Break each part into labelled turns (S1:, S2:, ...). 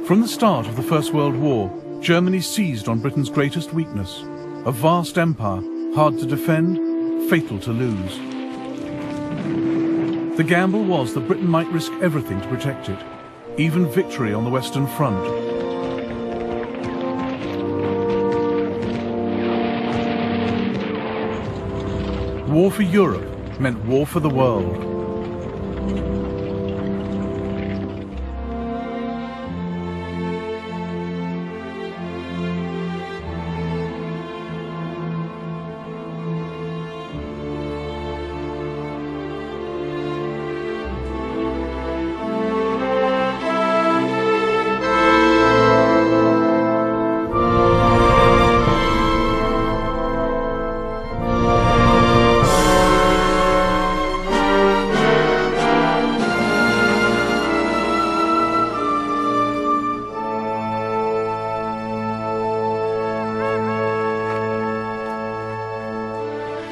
S1: From the start of the First World War, Germany seized on Britain's greatest weakness, a vast empire, hard to defend, fatal to lose. The gamble was that Britain might risk everything to protect it, even victory on the Western Front. War for Europe meant war for the world.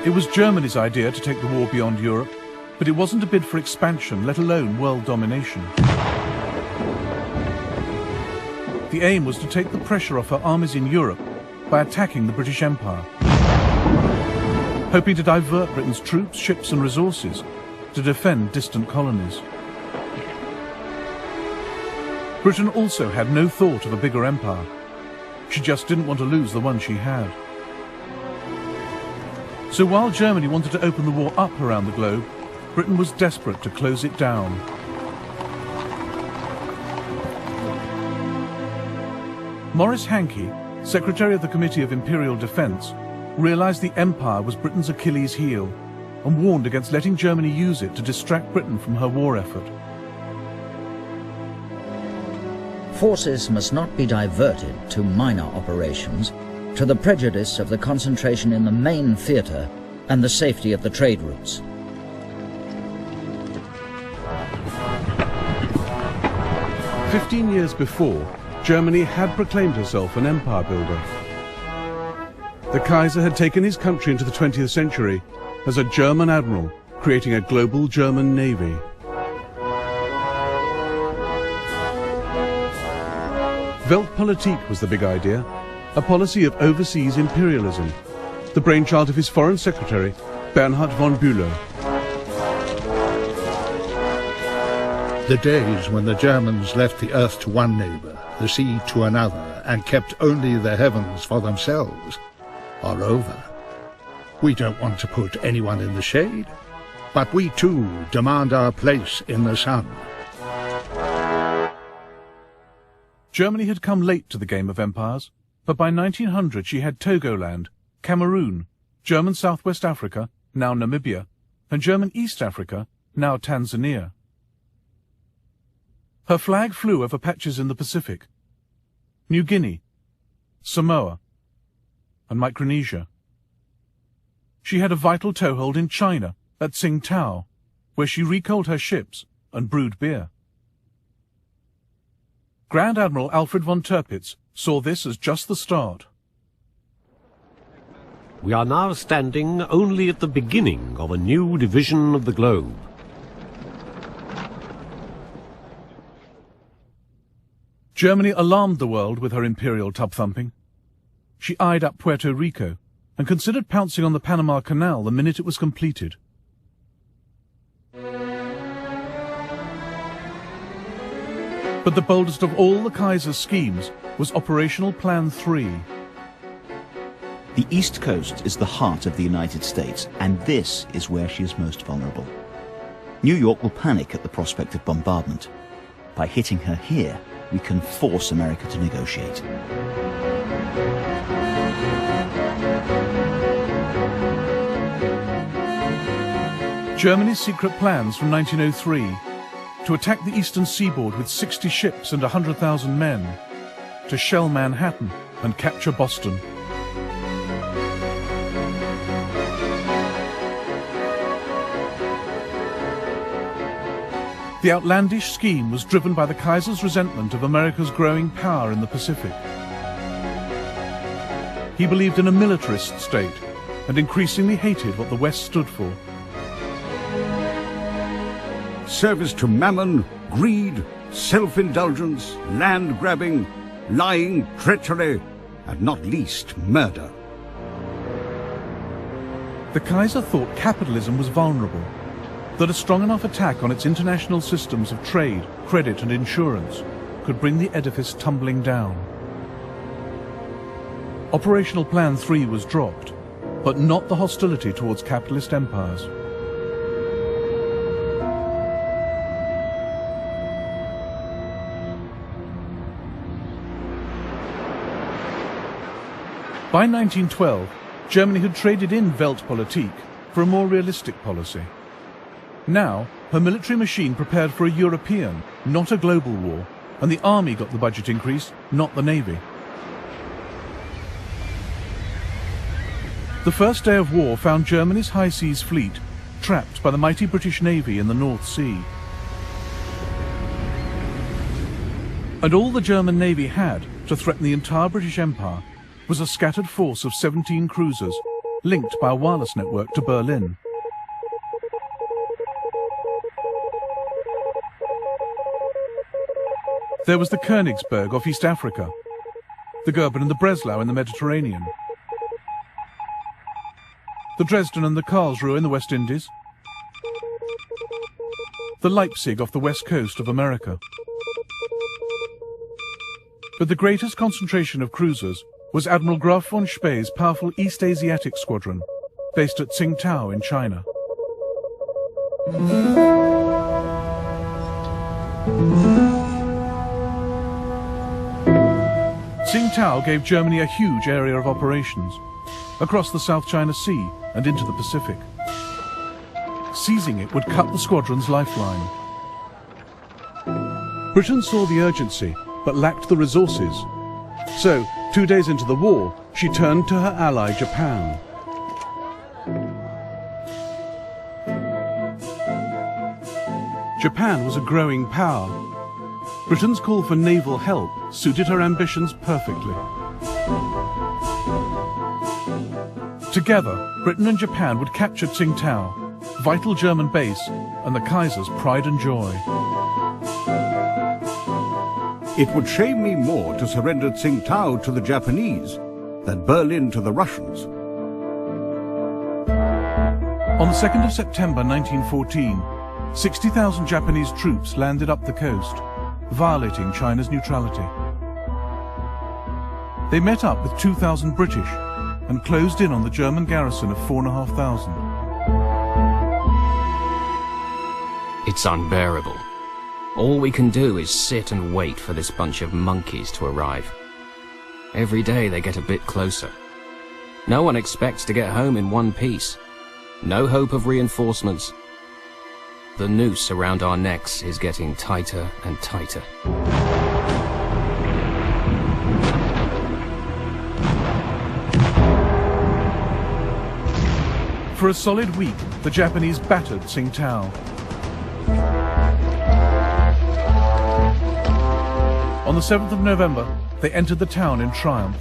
S1: It was Germany's idea to take the war beyond Europe, but it wasn't a bid for expansion, let alone world domination. The aim was to take the pressure off her armies in Europe by attacking the British Empire, hoping to divert Britain's troops, ships and resources to defend distant colonies. Britain also had no thought of a bigger empire. She just didn't want to lose the one she had. So while Germany wanted to open the war up around the globe, Britain was desperate to close it down. Maurice Hankey, Secretary of the Committee of Imperial Defence, realised the empire was Britain's Achilles heel and warned against letting Germany use it to distract Britain from her war effort.
S2: Forces must not be diverted to minor operations, to the prejudice of the concentration in the main theatre and the safety of the trade routes.
S3: "15 years before, Germany had proclaimed herself an empire builder. The Kaiser had taken his country into the 20th century as a German admiral, creating a global German navy. Weltpolitik was the big idea, a policy of overseas imperialism, the brainchild of his foreign secretary, Bernhard von Bülow.
S4: The days when the Germans left the earth to one neighbour, the sea to another, and kept only the heavens for themselves, are over. We don't want to put anyone in the shade, but we too demand our place in the sun.
S1: Germany had come late to the game of empires, but by 1900 she had Togoland, Cameroon, German Southwest Africa, now Namibia, and German East Africa, now Tanzania. Her flag flew over patches in the Pacific, New Guinea, Samoa, and Micronesia. She had a vital toehold in China, at Tsingtao, where she recoaled her ships and brewed beer. Grand Admiral Alfred von Tirpitz saw this as just the start.
S5: We are now standing only at the beginning of a new division of the globe.
S1: Germany alarmed the world with her imperial tub-thumping. She eyed up Puerto Rico and considered pouncing on the Panama Canal the minute it was completed. But the boldest of all the Kaiser's schemes was Operational Plan 3.
S6: The East Coast is the heart of the United States, and this is where she is most vulnerable. New York will panic at the prospect of bombardment. By hitting her here, we can force America to negotiate.
S1: Germany's secret plans from 1903 to attack the eastern seaboard with 60 ships and 100,000 men, to shell Manhattan and capture Boston. The outlandish scheme was driven by the Kaiser's resentment of America's growing power in the Pacific. He believed in a militarist state and increasingly hated what the West stood for.
S7: Service to mammon, greed, self-indulgence, land-grabbing, lying, treachery, and not least murder.
S1: The Kaiser thought capitalism was vulnerable, that a strong enough attack on its international systems of trade, credit and insurance could bring the edifice tumbling down. Operational Plan 3 was dropped, but not the hostility towards capitalist empires. By 1912, Germany had traded in Weltpolitik for a more realistic policy. Now, her military machine prepared for a European, not a global war, and the army got the budget increase, not the navy. The first day of war found Germany's high seas fleet trapped by the mighty British Navy in the North Sea. And all the German Navy had to threaten the entire British Empire was a scattered force of 17 cruisers linked by a wireless network to Berlin. There was the Königsberg off East Africa, the Goeben and the Breslau in the Mediterranean, the Dresden and the Karlsruhe in the West Indies, the Leipzig off the west coast of America. But the greatest concentration of cruisers was Admiral Graf von Spee's powerful East Asiatic Squadron, based at Tsingtao in China. Tsingtao gave Germany a huge area of operations, across the South China Sea and into the Pacific. Seizing it would cut the squadron's lifeline. Britain saw the urgency, but lacked the resources. So, 2 days into the war, she turned to her ally Japan. Japan was a growing power. Britain's call for naval help suited her ambitions perfectly. Together, Britain and Japan would capture Tsingtao, vital German base, and the Kaiser's pride and joy.
S7: It would shame me more to surrender Tsingtao to the Japanese than Berlin to the Russians.
S1: On the 2nd of September 1914, 60,000 Japanese troops landed up the coast, violating China's neutrality. They met up with 2,000 British and closed in on the German garrison of 4,500.
S8: It's unbearable. All we can do is sit and wait for this bunch of monkeys to arrive. Every day they get a bit closer. No one expects to get home in one piece. No hope of reinforcements. The noose around our necks is getting tighter and tighter.
S1: For a solid week, the Japanese battered Tsingtao. On the 7th of November, they entered the town in triumph.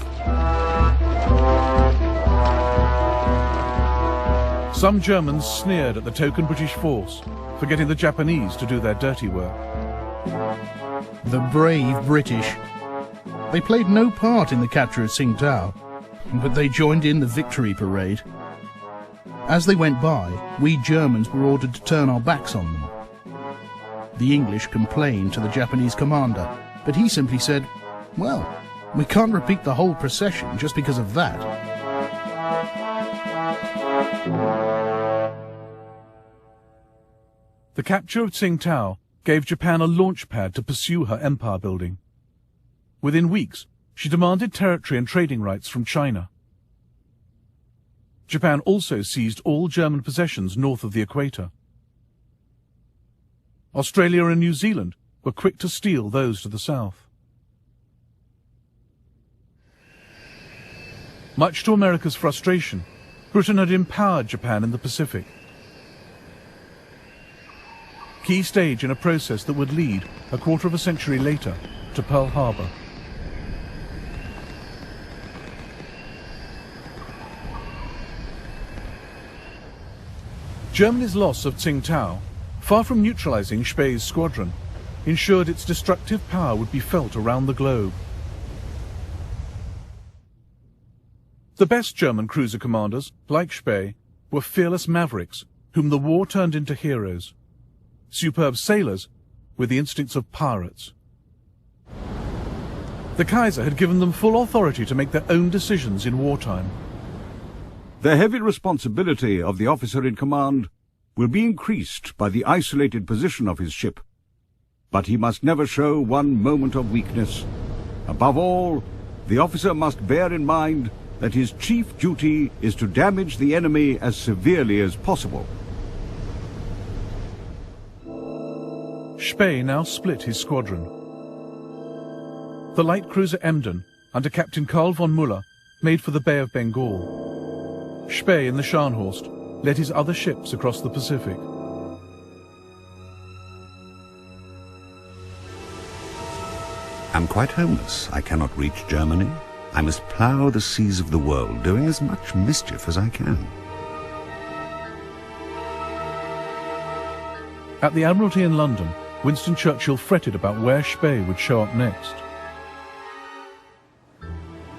S1: Some Germans sneered at the token British force for getting the Japanese to do their dirty work.
S9: The brave British. They played no part in the capture of Tsingtao, but they joined in the victory parade. As they went by, we Germans were ordered to turn our backs on them. The English complained to the Japanese commander, but he simply said, "Well, we can't repeat the whole procession just because of that."
S1: The capture of Tsingtao gave Japan a launch pad to pursue her empire building. Within weeks, she demanded territory and trading rights from China. Japan also seized all German possessions north of the equator. Australia and New Zealand were quick to steal those to the south. Much to America's frustration, Britain had empowered Japan in the Pacific. Key stage in a process that would lead, a quarter of a century later, to Pearl Harbor. Germany's loss of Tsingtao, far from neutralizing Spee's squadron, ensured its destructive power would be felt around the globe. The best German cruiser commanders, like Spee, were fearless mavericks whom the war turned into heroes. Superb sailors with the instincts of pirates. The Kaiser had given them full authority to make their own decisions in wartime.
S7: The heavy responsibility of the officer in command will be increased by the isolated position of his ship. But he must never show one moment of weakness. Above all, the officer must bear in mind that his chief duty is to damage the enemy as severely as possible.
S1: Spee now split his squadron. The light cruiser Emden, under Captain Karl von Müller, made for the Bay of Bengal. Spee in the Scharnhorst led his other ships across the Pacific.
S10: I'm quite homeless. I cannot reach Germany. I must plough the seas of the world, doing as much mischief as I can.
S1: At the Admiralty in London, Winston Churchill fretted about where Spee would show up next.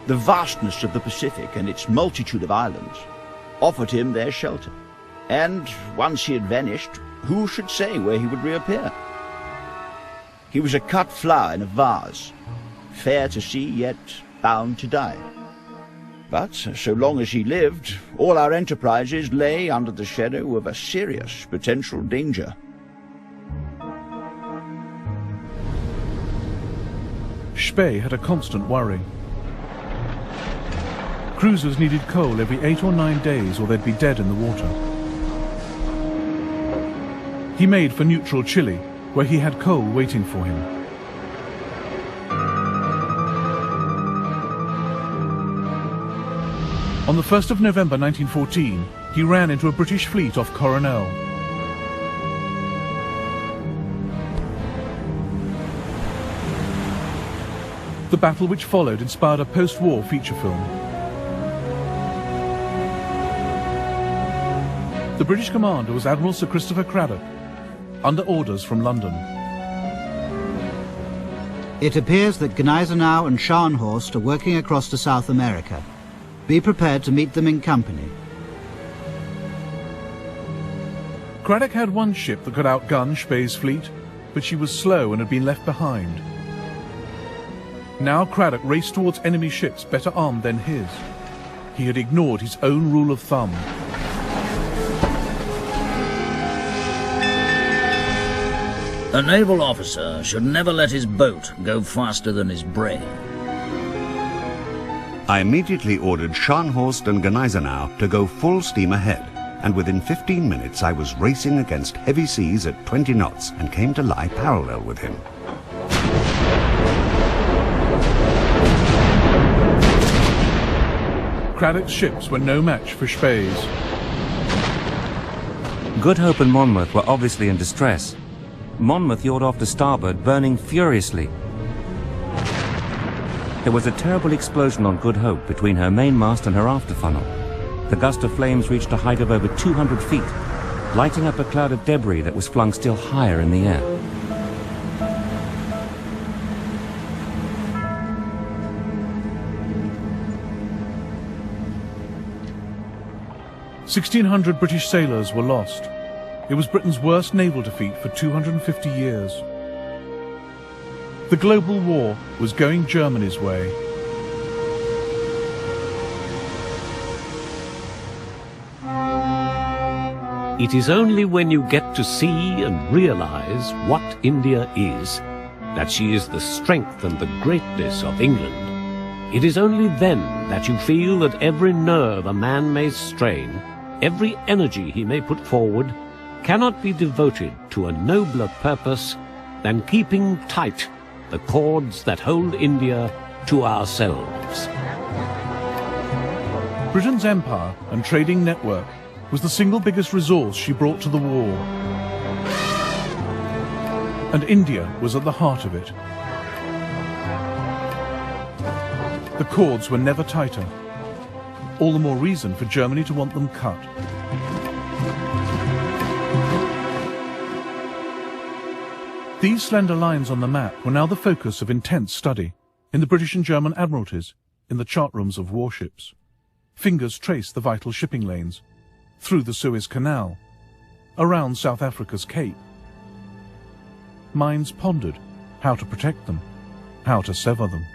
S6: The vastness of the Pacific and its multitude of islands offered him their shelter. And once he had vanished, who should say where he would reappear? He was a cut flower in a vase, fair to see, yet bound to die. But so long as he lived, all our enterprises lay under the shadow of a serious potential danger.
S1: Spee had a constant worry. Cruisers needed coal every 8 or 9 days or they'd be dead in the water. He made for neutral Chile, where he had coal waiting for him. On the 1st of November 1914, he ran into a British fleet off Coronel. The battle which followed inspired a post-war feature film. The British commander was Admiral Sir Christopher Cradock, under orders from London.
S11: It appears that Gneisenau and Scharnhorst are working across to South America. Be prepared to meet them in company.
S1: Cradock had one ship that could outgun Spee's fleet, but she was slow and had been left behind. Now Cradock raced towards enemy ships better armed than his. He had ignored his own rule of thumb.
S2: A naval officer should never let his boat go faster than his brain.
S10: I immediately ordered Scharnhorst and Gneisenau to go full steam ahead, and within 15 minutes I was racing against heavy seas at 20 knots and came to lie parallel with him.
S1: Cradock's ships were no match for Spee's.
S12: Good Hope and Monmouth were obviously in distress. Monmouth yawed off to starboard, burning furiously. There was a terrible explosion on Good Hope between her mainmast and her after funnel. The gust of flames reached a height of over 200 feet, lighting up a cloud of debris that was flung still higher in the air.
S1: "1,600 British sailors were lost. It was Britain's worst naval defeat for 250 years. The global war was going Germany's way.
S5: It is only when you get to see and realize what India is, that she is the strength and the greatness of England. It is only then that you feel that every nerve a man may strain, every energy he may put forward, cannot be devoted to a nobler purpose than keeping tight the cords that hold India to ourselves.
S1: Britain's empire and trading network was the single biggest resource she brought to the war. And India was at the heart of it. The cords were never tighter. All the more reason for Germany to want them cut. These slender lines on the map were now the focus of intense study in the British and German admiralties, in the chart rooms of warships. Fingers traced the vital shipping lanes, through the Suez Canal, around South Africa's Cape. Minds pondered how to protect them, how to sever them.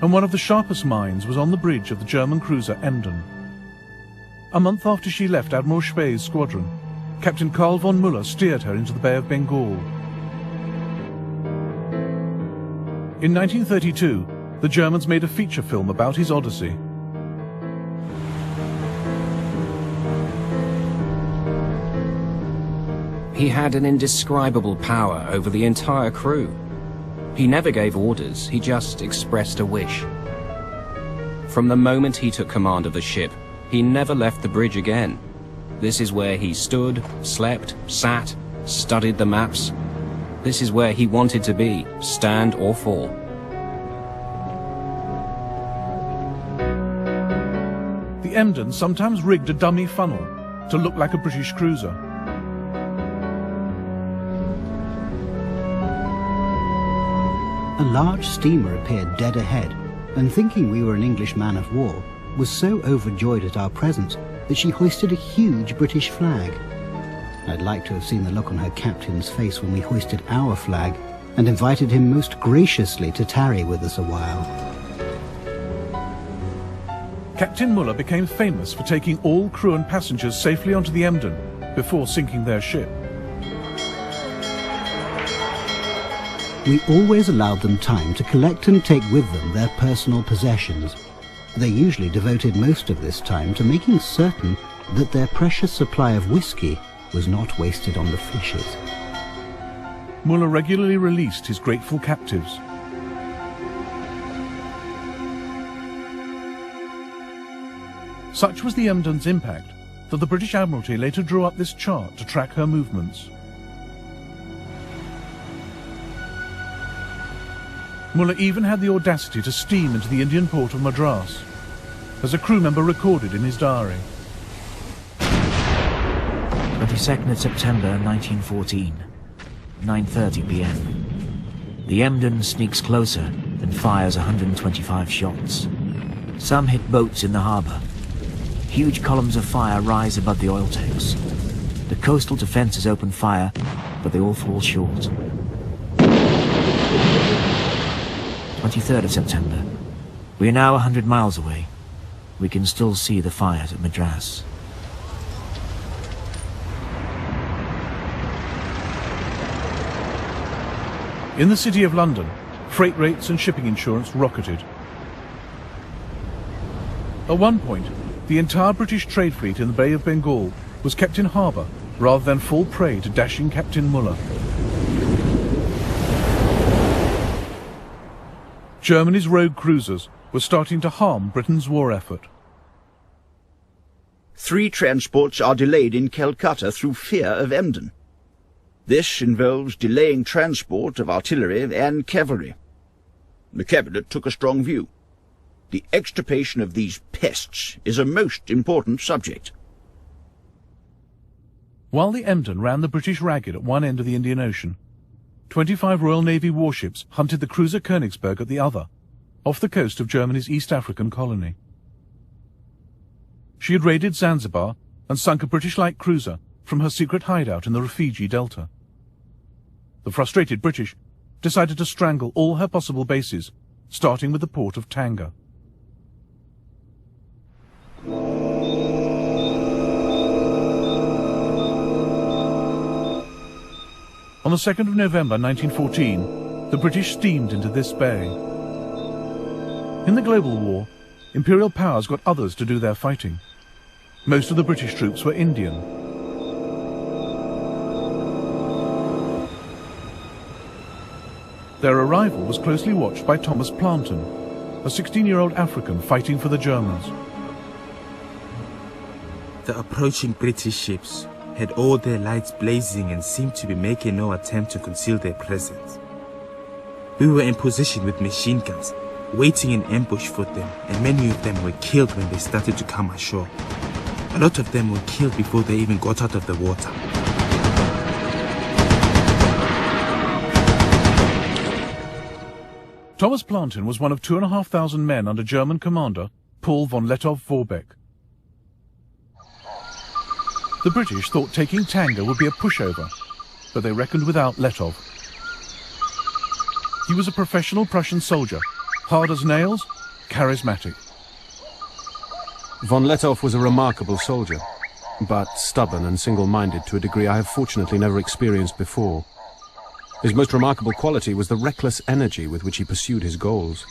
S1: And one of the sharpest minds was on the bridge of the German cruiser Emden. A month after she left Admiral Spee's squadron, Captain Karl von Müller steered her into the Bay of Bengal. In 1932, the Germans made a feature film about his odyssey.
S8: He had an indescribable power over the entire crew. He never gave orders, he just expressed a wish. From the moment he took command of the ship, he never left the bridge again. This is where he stood, slept, sat, studied the maps. This is where he wanted to be, stand or fall.
S1: The Emden sometimes rigged a dummy funnel to look like a British cruiser.
S11: A large steamer appeared dead ahead, and thinking we were an English man of war, was so overjoyed at our presence that she hoisted a huge British flag. I'd like to have seen the look on her captain's face when we hoisted our flag, and invited him most graciously to tarry with us a while.
S1: Captain Müller became famous for taking all crew and passengers safely onto the Emden before sinking their ship.
S11: We always allowed them time to collect and take with them their personal possessions. They usually devoted most of this time to making certain that their precious supply of whiskey was not wasted on the fishes.
S1: Müller regularly released his grateful captives. Such was the Emden's impact that the British Admiralty later drew up this chart to track her movements. Müller even had the audacity to steam into the Indian port of Madras, as a crew member recorded in his diary.
S13: 22nd of September 1914, 9:30 p.m. The Emden sneaks closer and fires 125 shots. Some hit boats in the harbour. Huge columns of fire rise above the oil tanks. The coastal defences open fire, but they all fall short. 23rd of September. We are now 100 miles away. We can still see the fires at Madras.
S1: In the City of London, freight rates and shipping insurance rocketed. At one point, the entire British trade fleet in the Bay of Bengal was kept in harbour rather than fall prey to dashing Captain Müller. Germany's rogue cruisers were starting to harm Britain's war effort.
S6: 3 transports are delayed in Calcutta through fear of Emden. This involves delaying transport of artillery and cavalry. The Cabinet took a strong view. The extirpation of these pests is a most important subject.
S1: While the Emden ran the British ragged at one end of the Indian Ocean, 25 Royal Navy warships hunted the cruiser Königsberg at the other, off the coast of Germany's East African colony. She had raided Zanzibar and sunk a British light cruiser from her secret hideout in the Rufiji Delta. The frustrated British decided to strangle all her possible bases, starting with the port of Tanga. On the 2nd of November 1914, the British steamed into this bay. In the global war, imperial powers got others to do their fighting. Most of the British troops were Indian. Their arrival was closely watched by Thomas Planton, a 16-year-old African fighting for the Germans.
S14: The approaching British ships had all their lights blazing and seemed to be making no attempt to conceal their presence. We were in position with machine guns, waiting in ambush for them, and many of them were killed when they started to come ashore. A lot of them were killed before they even got out of the water.
S1: Thomas Plantin was one of 2,500 men under German commander Paul von Lettow-Vorbeck. The British thought taking Tanga would be a pushover, but they reckoned without Lettow. He was a professional Prussian soldier, hard as nails, charismatic.
S15: Von Lettow was a remarkable soldier, but stubborn and single-minded to a degree I have fortunately never experienced before. His most remarkable quality was the reckless energy with which he pursued his goals.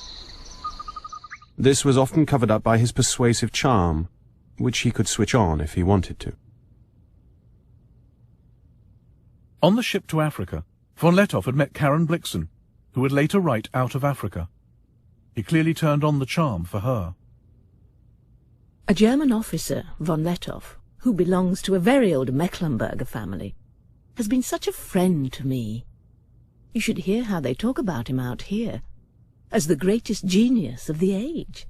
S15: This was often covered up by his persuasive charm, which he could switch on if he wanted to.
S1: On the ship to Africa, von Lettow had met Karen Blixen, who would later write Out of Africa. He clearly turned on the charm for her.
S16: A German officer, von Lettow, who belongs to a very old Mecklenburger family, has been such a friend to me. You should hear how they talk about him out here, as the greatest genius of the age.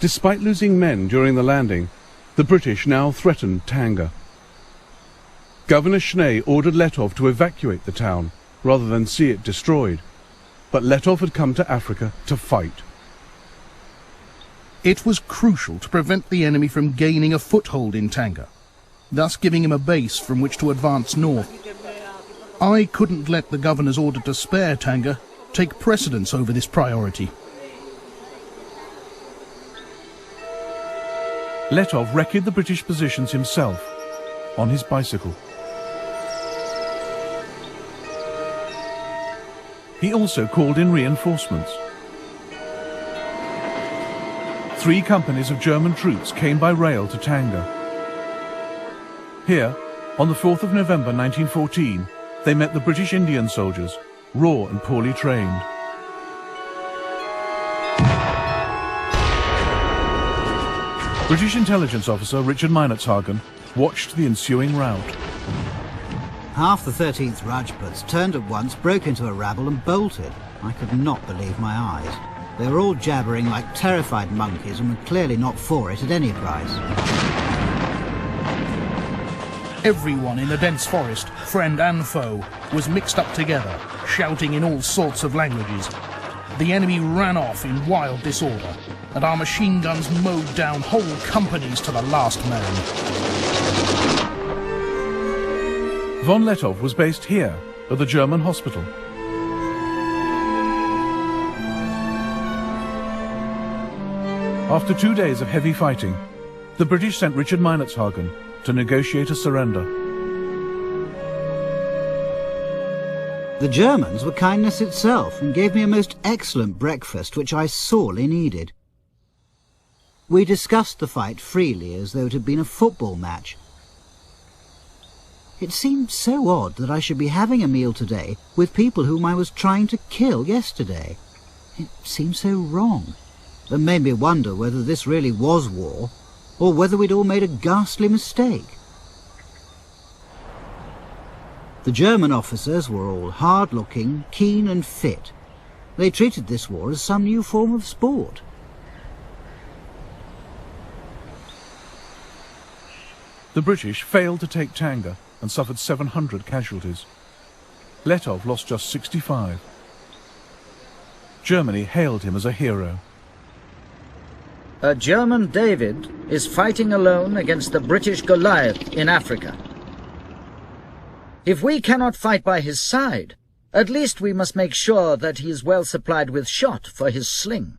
S3: Despite losing men during the landing, the British now threatened Tanga. Governor Schnee ordered Lettow to evacuate the town, rather than see it destroyed. But Lettow had come to Africa to fight.
S9: It was crucial to prevent the enemy from gaining a foothold in Tanga, thus giving him a base from which to advance north. I couldn't let the governor's order to spare Tanga take precedence over this priority.
S1: Lettow wrecked the British positions himself, on his bicycle. He also called in reinforcements. 3 companies of German troops came by rail to Tanga. Here, on the 4th of November 1914, they met the British Indian soldiers, raw and poorly trained. British intelligence officer Richard Meinertzhagen watched the ensuing rout.
S11: Half the 13th Rajputs turned at once, broke into a rabble and bolted. I could not believe my eyes. They were all jabbering like terrified monkeys and were clearly not for it at any price.
S9: Everyone in the dense forest, friend and foe, was mixed up together, shouting in all sorts of languages. The enemy ran off in wild disorder, and our machine guns mowed down whole companies to the last man.
S1: Von Lettow was based here, at the German hospital. After 2 days of heavy fighting, the British sent Richard Meinertzhagen to negotiate a surrender.
S11: The Germans were kindness itself and gave me a most excellent breakfast which I sorely needed. We discussed the fight freely as though it had been a football match. It seemed so odd that I should be having a meal today with people whom I was trying to kill yesterday. It seemed so wrong, and made me wonder whether this really was war, or whether we'd all made a ghastly mistake. The German officers were all hard-looking, keen and fit. They treated this war as some new form of sport.
S1: The British failed to take Tanga and suffered 700 casualties. Lettow lost just 65. Germany hailed him as a hero.
S2: A German David is fighting alone against the British Goliath in Africa. If we cannot fight by his side, at least we must make sure that he is well supplied with shot for his sling.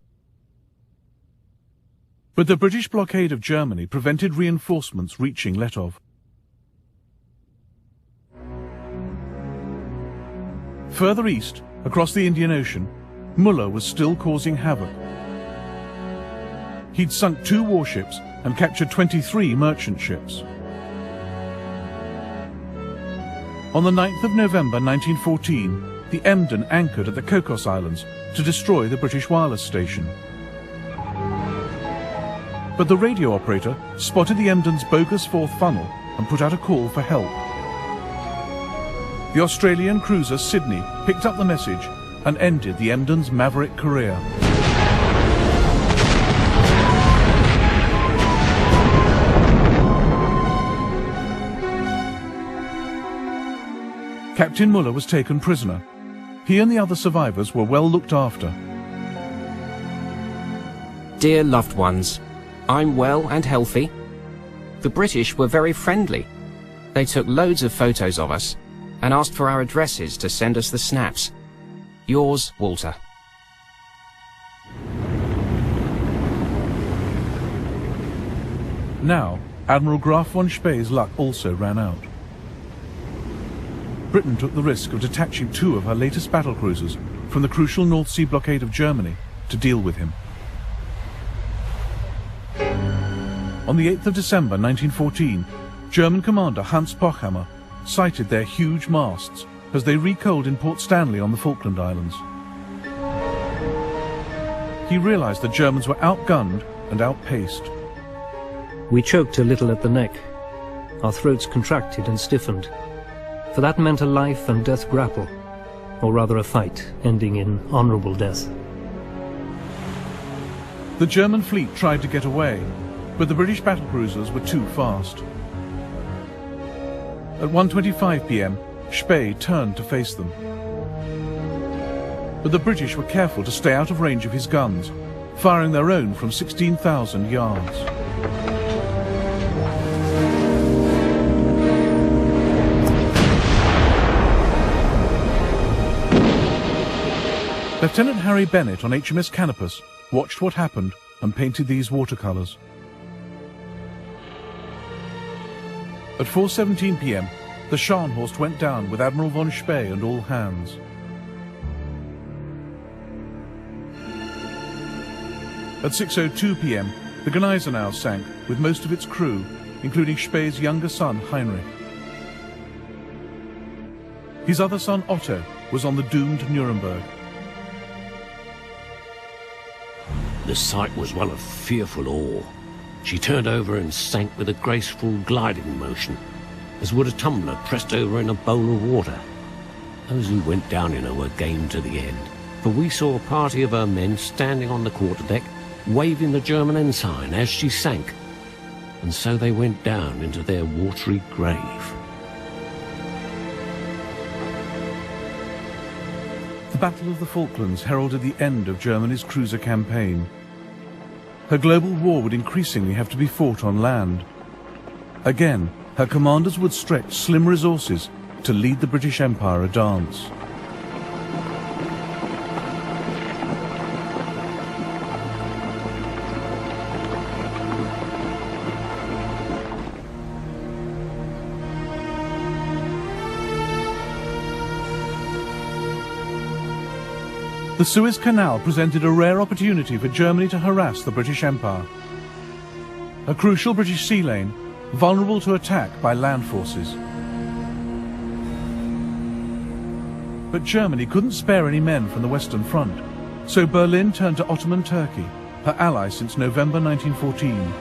S1: But the British blockade of Germany prevented reinforcements reaching Lettow. Further east, across the Indian Ocean, Muller was still causing havoc. He'd sunk 2 warships and captured 23 merchant ships. On the 9th of November 1914, the Emden anchored at the Cocos Islands to destroy the British wireless station. But the radio operator spotted the Emden's bogus 4th funnel and put out a call for help. The Australian cruiser Sydney picked up the message and ended the Emden's maverick career. Captain Muller was taken prisoner, He and the other survivors were well looked after.
S8: Dear loved ones, I'm well and healthy. The British were very friendly. They took loads of photos of us and asked for our addresses to send us the snaps. Yours, Walter.
S1: Now, Admiral Graf von Spee's luck also ran out. Britain took the risk of detaching 2 of her latest battlecruisers from the crucial North Sea blockade of Germany to deal with him. On the 8th of December 1914, German commander Hans Pochhammer sighted their huge masts as they recoaled in Port Stanley on the Falkland Islands. He realized the Germans were outgunned and outpaced.
S17: We choked a little at the neck. Our throats contracted and stiffened. For that meant a life and death grapple, or rather a fight ending in honorable death.
S1: The German fleet tried to get away, but the British battlecruisers were too fast. At 1:25 p.m, Spee turned to face them. But the British were careful to stay out of range of his guns, firing their own from 16,000 yards. Lieutenant Harry Bennett on HMS Canopus watched what happened and painted these watercolours. At 4:17 p.m, the Scharnhorst went down with Admiral von Spee and all hands. At 6:02 p.m, the Gneisenau sank with most of its crew, including Spee's younger son Heinrich. His other son Otto was on the doomed Nuremberg.
S5: The sight was one of fearful awe. She turned over and sank with a graceful gliding motion, as would a tumbler pressed over in a bowl of water. Those who went down in her were game to the end, for we saw a party of her men standing on the quarterdeck, waving the German ensign as she sank, and so they went down into their watery grave.
S1: The Battle of the Falklands heralded the end of Germany's cruiser campaign. Her global war would increasingly have to be fought on land. Again, her commanders would stretch slim resources to lead the British Empire a dance. The Suez Canal presented a rare opportunity for Germany to harass the British Empire. A crucial British sea lane, vulnerable to attack by land forces. But Germany couldn't spare any men from the Western Front, so Berlin turned to Ottoman Turkey, her ally since November 1914.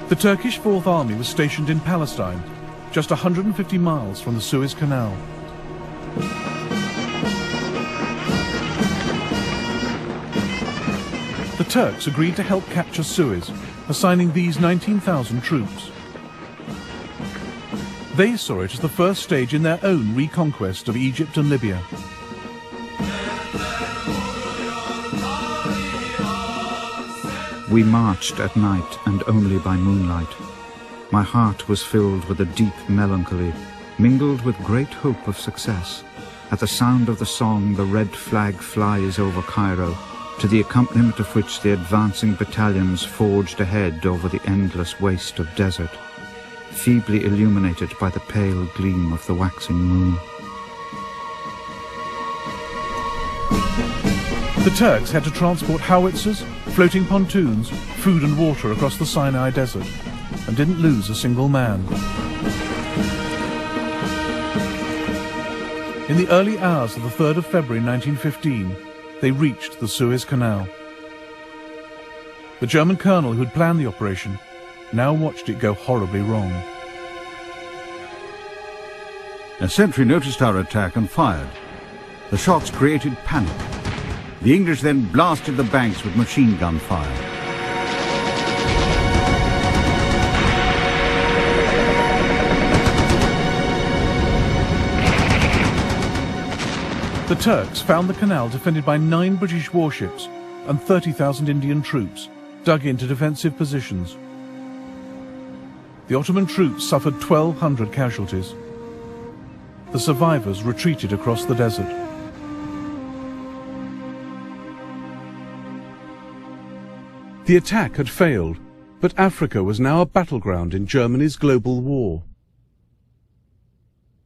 S1: The Turkish Fourth Army was stationed in Palestine, just 150 miles from the Suez Canal. The Turks agreed to help capture Suez, assigning these 19,000 troops. They saw it as the first stage in their own reconquest of Egypt and Libya.
S18: We marched at night and only by moonlight. My heart was filled with a deep melancholy, mingled with great hope of success. At the sound of the song, the red flag flies over Cairo, to the accompaniment of which the advancing battalions forged ahead over the endless waste of desert, feebly illuminated by the pale gleam of the waxing moon.
S1: The Turks had to transport howitzers, floating pontoons, food and water across the Sinai Desert, and didn't lose a single man. In the early hours of the 3rd of February 1915, they reached the Suez Canal. The German colonel who had planned the operation now watched it go horribly wrong.
S7: A sentry noticed our attack and fired. The shots created panic. The English then blasted the banks with machine gun fire.
S1: The Turks found the canal defended by 9 British warships and 30,000 Indian troops dug into defensive positions. The Ottoman troops suffered 1,200 casualties. The survivors retreated across the desert.
S3: The attack had failed, but Africa was now a battleground in Germany's global war.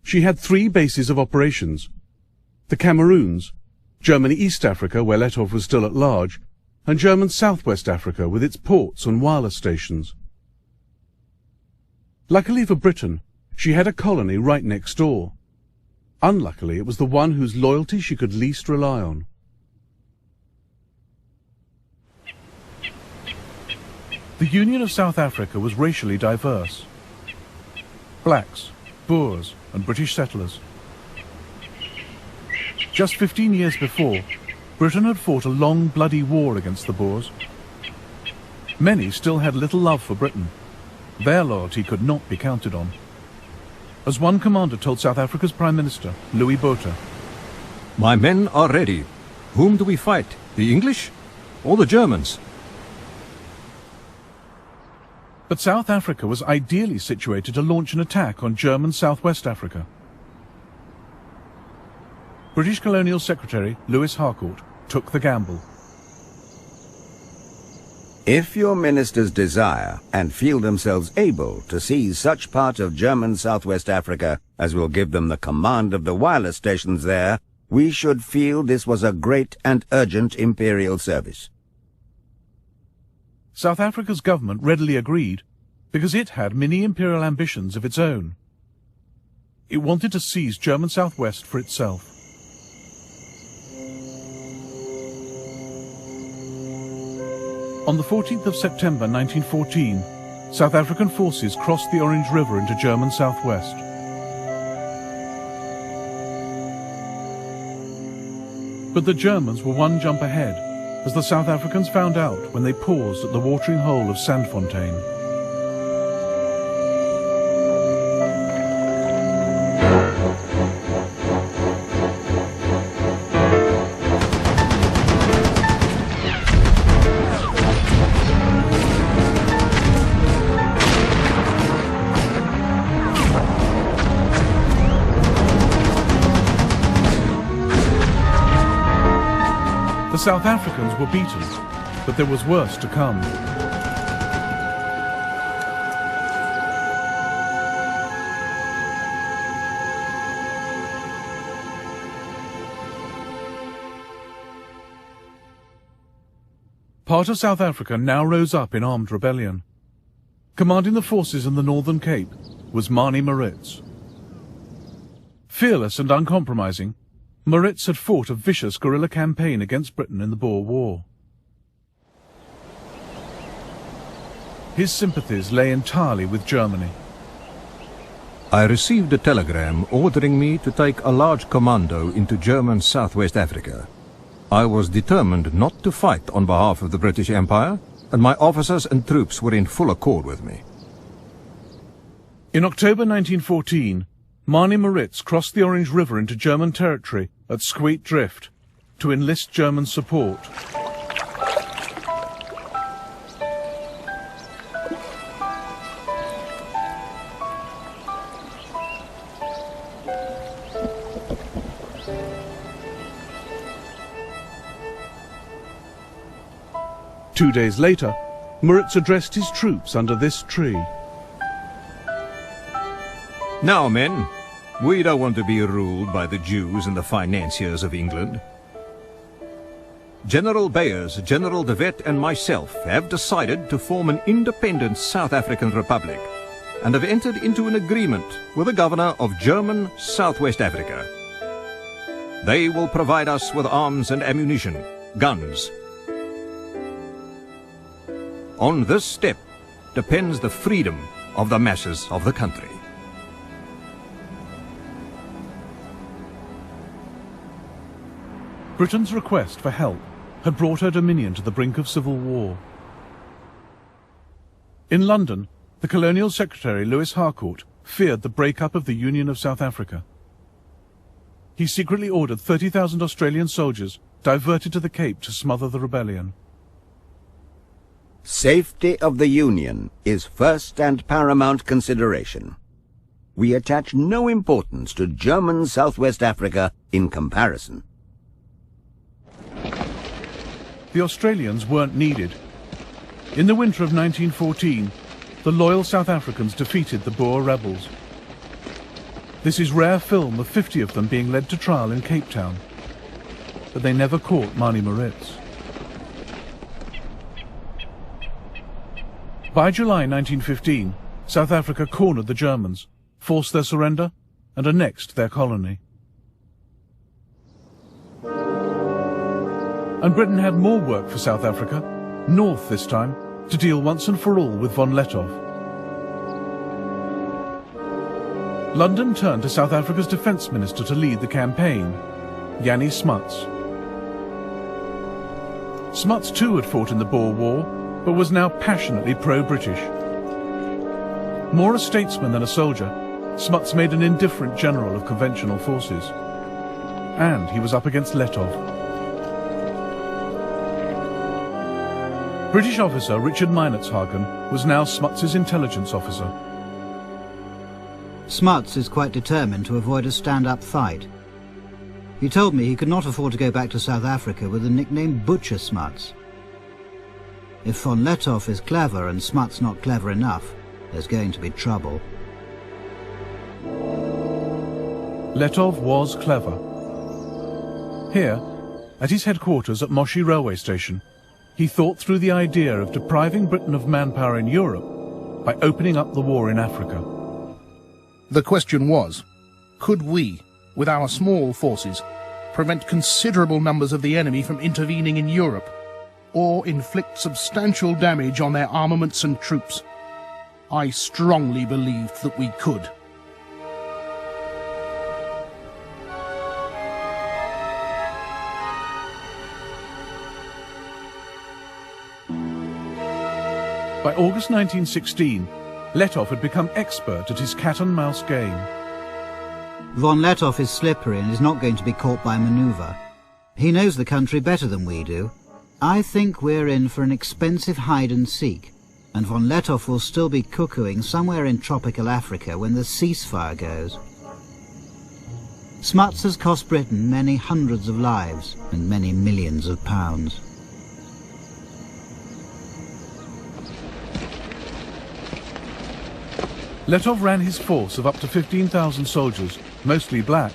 S3: She had 3 bases of operations: the Cameroons, Germany East Africa, where Letov was still at large, and German Southwest Africa with its ports and wireless stations. Luckily for Britain, she had a colony right next door. Unluckily, it was the one whose loyalty she could least rely on.
S1: The Union of South Africa was racially diverse. Blacks, Boers, and British settlers. Just 15 years before, Britain had fought a long, bloody war against the Boers. Many still had little love for Britain. Their loyalty could not be counted on. As one commander told South Africa's Prime Minister, Louis Botha,
S19: "My men are ready. Whom do we fight? The English or the Germans?"
S1: But South Africa was ideally situated to launch an attack on German Southwest Africa. British Colonial Secretary Lewis Harcourt took the gamble.
S20: If your ministers desire and feel themselves able to seize such part of German Southwest Africa as will give them the command of the wireless stations there, we should feel this was a great and urgent imperial service.
S1: South Africa's government readily agreed, because it had many imperial ambitions of its own. It wanted to seize German Southwest for itself. On the 14th of September 1914, South African forces crossed the Orange River into German Southwest. But the Germans were one jump ahead, as the South Africans found out when they paused at the watering hole of Sandfontein. The South Africans were beaten, but there was worse to come. Part of South Africa now rose up in armed rebellion. Commanding the forces in the Northern Cape was Manie Maritz. Fearless and uncompromising, Maritz had fought a vicious guerrilla campaign against Britain in the Boer War. His sympathies lay entirely with Germany.
S19: I received a telegram ordering me to take a large commando into German Southwest Africa. I was determined not to fight on behalf of the British Empire, and my officers and troops were in full accord with me.
S1: In October 1914, Manie Maritz crossed the Orange River into German territory at Squeet Drift to enlist German support.
S3: Two days later, Maritz addressed his troops under this tree.
S19: Now, men, we don't want to be ruled by the Jews and the financiers of England. General Beyers, General de Wet and myself have decided to form an independent South African Republic and have entered into an agreement with the governor of German Southwest Africa. They will provide us with arms and ammunition, guns. On this step depends the freedom of the masses of the country.
S1: Britain's request for help had brought her dominion to the brink of civil war. In London, the Colonial Secretary Lewis Harcourt feared the break-up of the Union of South Africa. He secretly ordered 30,000 Australian soldiers diverted to the Cape to smother the rebellion.
S20: Safety of the Union is first and paramount consideration. We attach no importance to German Southwest Africa in comparison.
S1: The Australians weren't needed. In the winter of 1914, the loyal South Africans defeated the Boer rebels. This is rare film of 50 of them being led to trial in Cape Town. But they never caught Mani Maritz. By July 1915, South Africa cornered the Germans, forced their surrender, and annexed their colony. And Britain had more work for South Africa, north this time, to deal once and for all with von Lettow. London turned to South Africa's defence minister to lead the campaign, Jannie Smuts. Smuts too had fought in the Boer War, but was now passionately pro-British. More a statesman than a soldier, Smuts made an indifferent general of conventional forces. And he was up against Lettow. British officer Richard Meinertzhagen was now Smuts's intelligence officer.
S11: Smuts is quite determined to avoid a stand-up fight. He told me he could not afford to go back to South Africa with the nickname Butcher Smuts. If von Lettow is clever and Smuts not clever enough, there's going to be trouble.
S1: Lettow was clever. Here, at his headquarters at Moshi railway station, he thought through the idea of depriving Britain of manpower in Europe by opening up the war in Africa.
S9: The question was, could we, with our small forces, prevent considerable numbers of the enemy from intervening in Europe, or inflict substantial damage on their armaments and troops? I strongly believed that we could.
S1: By August 1916, Lettow had become expert at his cat-and-mouse game.
S11: Von Lettow is slippery and is not going to be caught by manoeuvre. He knows the country better than we do. I think we're in for an expensive hide-and-seek, and von Lettow will still be cuckooing somewhere in tropical Africa when the ceasefire goes. Smuts has cost Britain many hundreds of lives and many millions of pounds.
S1: Lettow ran his force of up to 15,000 soldiers, mostly black,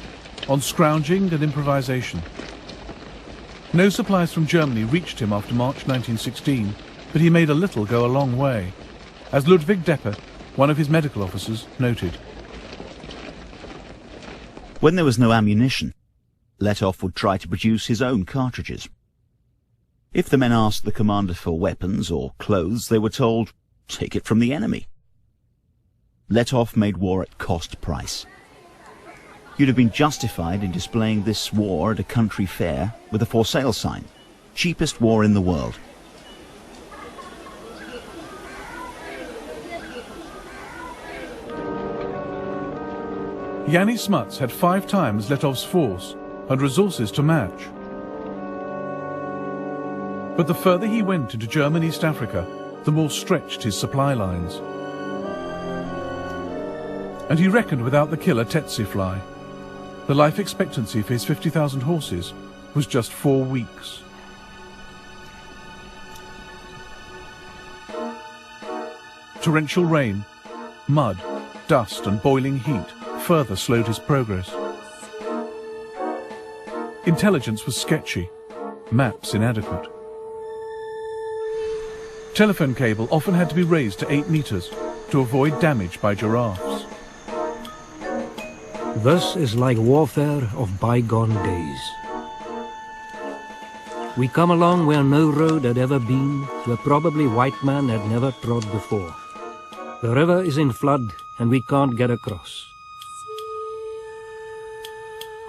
S1: on scrounging and improvisation. No supplies from Germany reached him after March 1916, but he made a little go a long way, as Ludwig Deppe, one of his medical officers, noted.
S6: When there was no ammunition, Lettow would try to produce his own cartridges. If the men asked the commander for weapons or clothes, they were told, "Take it from the enemy." Lettow made war at cost price. You'd have been justified in displaying this war at a country fair with a for sale sign. Cheapest war in the world.
S1: Jannie Smuts had 5 times Lettow's force and resources to match. But the further he went into German East Africa, the more stretched his supply lines. And he reckoned without the killer tsetse fly. The life expectancy for his 50,000 horses was just 4 weeks. Torrential rain, mud, dust and boiling heat further slowed his progress. Intelligence was sketchy, maps inadequate. Telephone cable often had to be raised to 8 meters to avoid damage by giraffes.
S17: This is like warfare of bygone days. We come along where no road had ever been, where probably white man had never trod before. The river is in flood and we can't get across.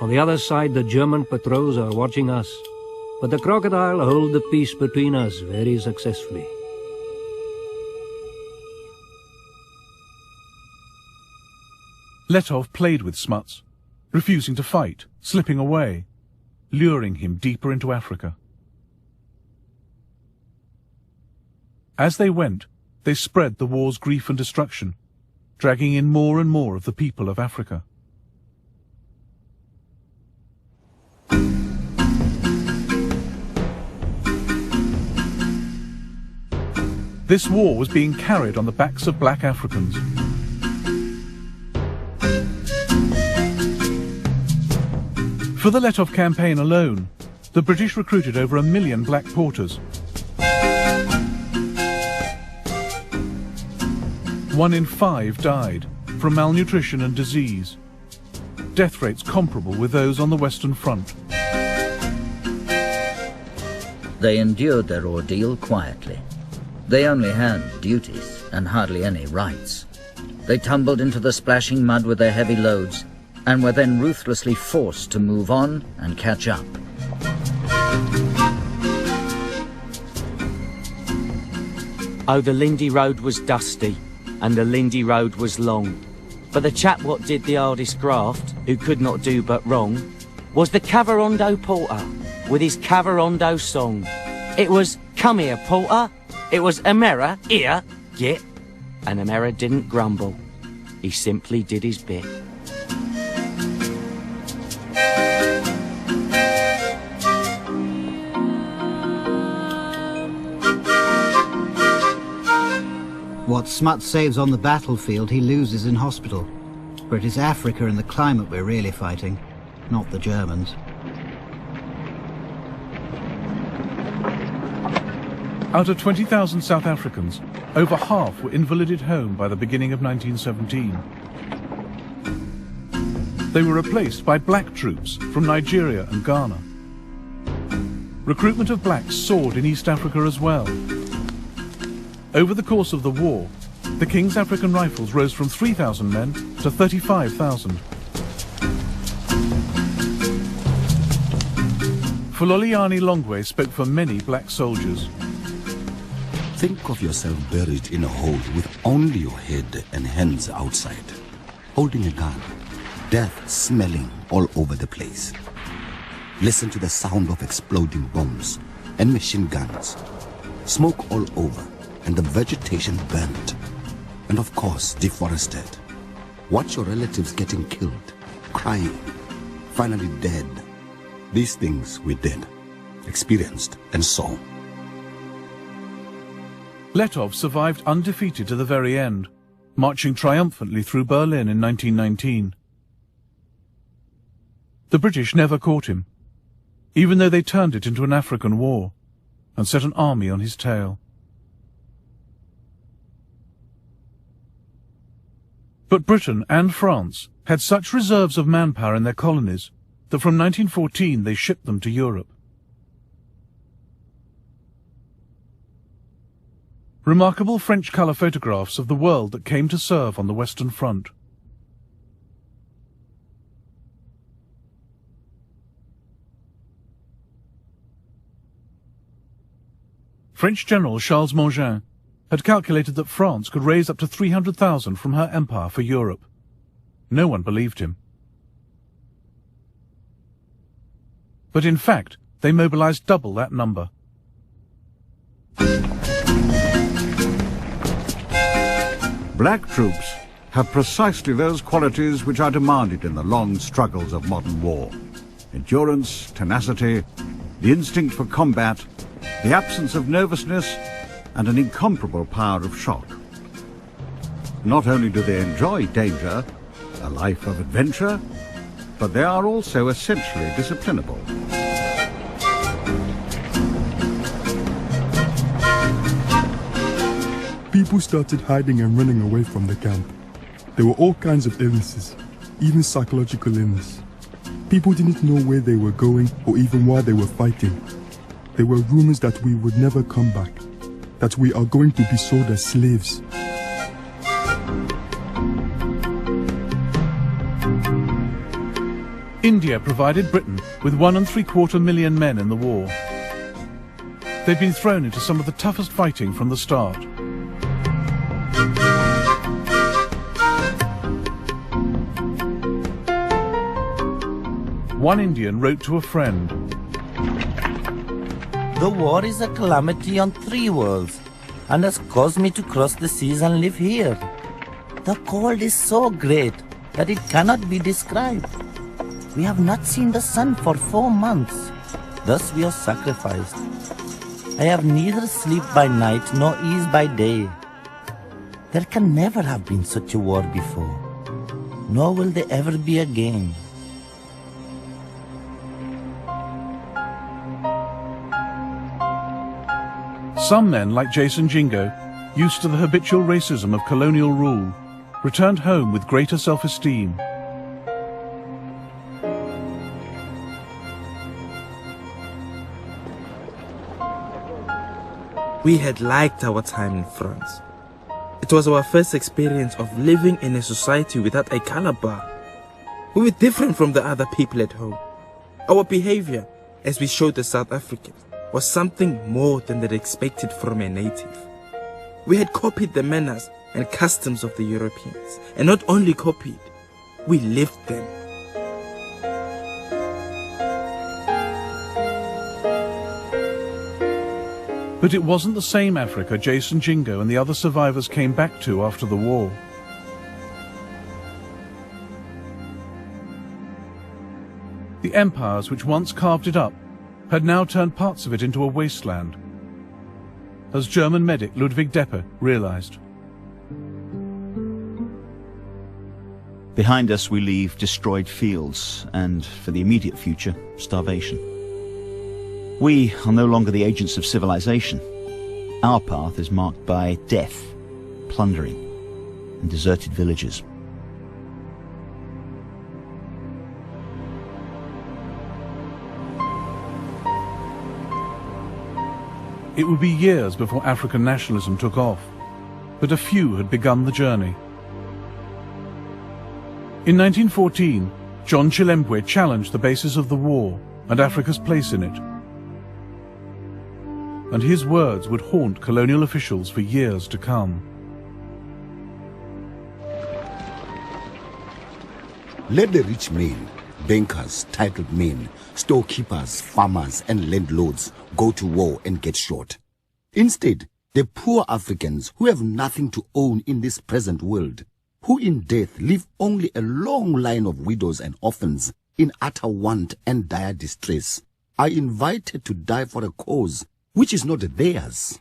S17: On the other side, the German patrols are watching us, but the crocodile hold the peace between us very successfully.
S1: Letov played with Smuts, refusing to fight, slipping away, luring him deeper into Africa. As they went, they spread the war's grief and destruction, dragging in more and more of the people of Africa. This war was being carried on the backs of black Africans. For the Letov campaign alone, the British recruited over 1 million black porters. 1 in 5 died from malnutrition and disease, death rates comparable with those on the Western Front.
S2: They endured their ordeal quietly. They only had duties and hardly any rights. They tumbled into the splashing mud with their heavy loads and were then ruthlessly forced to move on and catch up.
S21: Oh, the Lindy Road was dusty, and the Lindy Road was long. But the chap what did the hardest graft, who could not do but wrong, was the Cavarondo Porter, with his Cavarondo song. It was, "Come here, Porter." It was, "Amera, here, get." And Amera didn't grumble. He simply did his bit.
S11: What Smuts saves on the battlefield, he loses in hospital. For it is Africa and the climate we're really fighting, not the Germans.
S1: Out of 20,000 South Africans, over half were invalided home by the beginning of 1917. They were replaced by black troops from Nigeria and Ghana. Recruitment of blacks soared in East Africa as well. Over the course of the war, the King's African Rifles rose from 3,000 men to 35,000. Fuloliani Longwe spoke for many black soldiers.
S22: Think of yourself buried in a hole with only your head and hands outside, holding a gun, death smelling all over the place. Listen to the sound of exploding bombs and machine guns, smoke all over, and the vegetation burnt, and of course deforested. Watch your relatives getting killed, crying, finally dead. These things we did, experienced, and saw.
S1: Letov survived undefeated to the very end, marching triumphantly through Berlin in 1919. The British never caught him, even though they turned it into an African war and set an army on his tail. But Britain and France had such reserves of manpower in their colonies that from 1914 they shipped them to Europe. Remarkable French colour photographs of the world that came to serve on the Western Front. French General Charles Mangin had calculated that France could raise up to 300,000 from her empire for Europe. No one believed him. But in fact, they mobilized double that number.
S7: Black troops have precisely those qualities which are demanded in the long struggles of modern war. Endurance, tenacity, the instinct for combat, the absence of nervousness, and an incomparable power of shock. Not only do they enjoy danger, a life of adventure, but they are also essentially disciplinable.
S23: People started hiding and running away from the camp. There were all kinds of illnesses, even psychological illness. People didn't know where they were going or even why they were fighting. There were rumors that we would never come back, that we are going to be sold as slaves.
S1: India provided Britain with 1.75 million men in the war. They'd been thrown into some of the toughest fighting from the start. One Indian wrote to a friend,
S4: "The war is a calamity on 3 worlds, and has caused me to cross the seas and live here. The cold is so great that it cannot be described. We have not seen the sun for 4 months. Thus we are sacrificed. I have neither sleep by night nor ease by day. There can never have been such a war before, nor will there ever be again."
S1: Some men, like Jason Jingo, used to the habitual racism of colonial rule, returned home with greater self-esteem.
S14: We had liked our time in France. It was our first experience of living in a society without a color bar. We were different from the other people at home. Our behavior, as we showed the South Africans, was something more than they'd expected from a native. We had copied the manners and customs of the Europeans, and not only copied, we lived them.
S1: But it wasn't the same Africa Jason Jingo and the other survivors came back to after the war. The empires which once carved it up had now turned parts of it into a wasteland, as German medic Ludwig Deppe realized.
S6: Behind us we leave destroyed fields and, for the immediate future, starvation. We are no longer the agents of civilization. Our path is marked by death, plundering, and deserted villages.
S1: It would be years before African nationalism took off, but a few had begun the journey. In 1914, John Chilembwe challenged the basis of the war and Africa's place in it. And his words would haunt colonial officials for years to come.
S22: Let the rich men, bankers, titled men, storekeepers, farmers, and landlords go to war and get shot. Instead, the poor Africans who have nothing to own in this present world, who in death leave only a long line of widows and orphans in utter want and dire distress, are invited to die for a cause which is not theirs.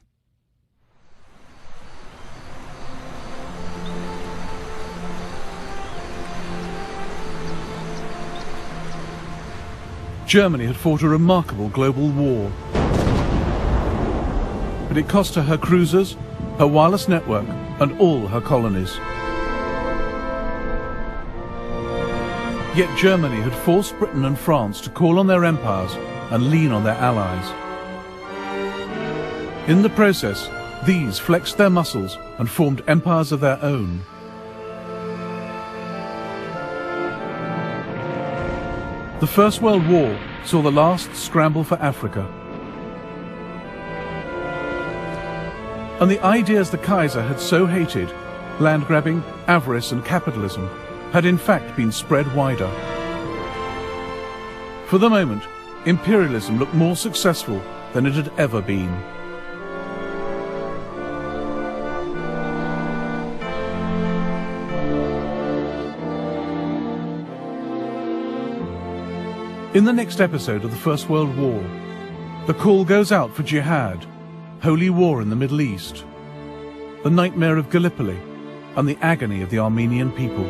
S1: Germany had fought a remarkable global war, but it cost her cruisers, her wireless network, and all her colonies. Yet Germany had forced Britain and France to call on their empires and lean on their allies. In the process, these flexed their muscles and formed empires of their own. The First World War saw the last scramble for Africa. And the ideas the Kaiser had so hated, land grabbing, avarice and capitalism, had in fact been spread wider. For the moment, imperialism looked more successful than it had ever been. In the next episode of the First World War, the call goes out for jihad, holy war in the Middle East, the nightmare of Gallipoli, and the agony of the Armenian people.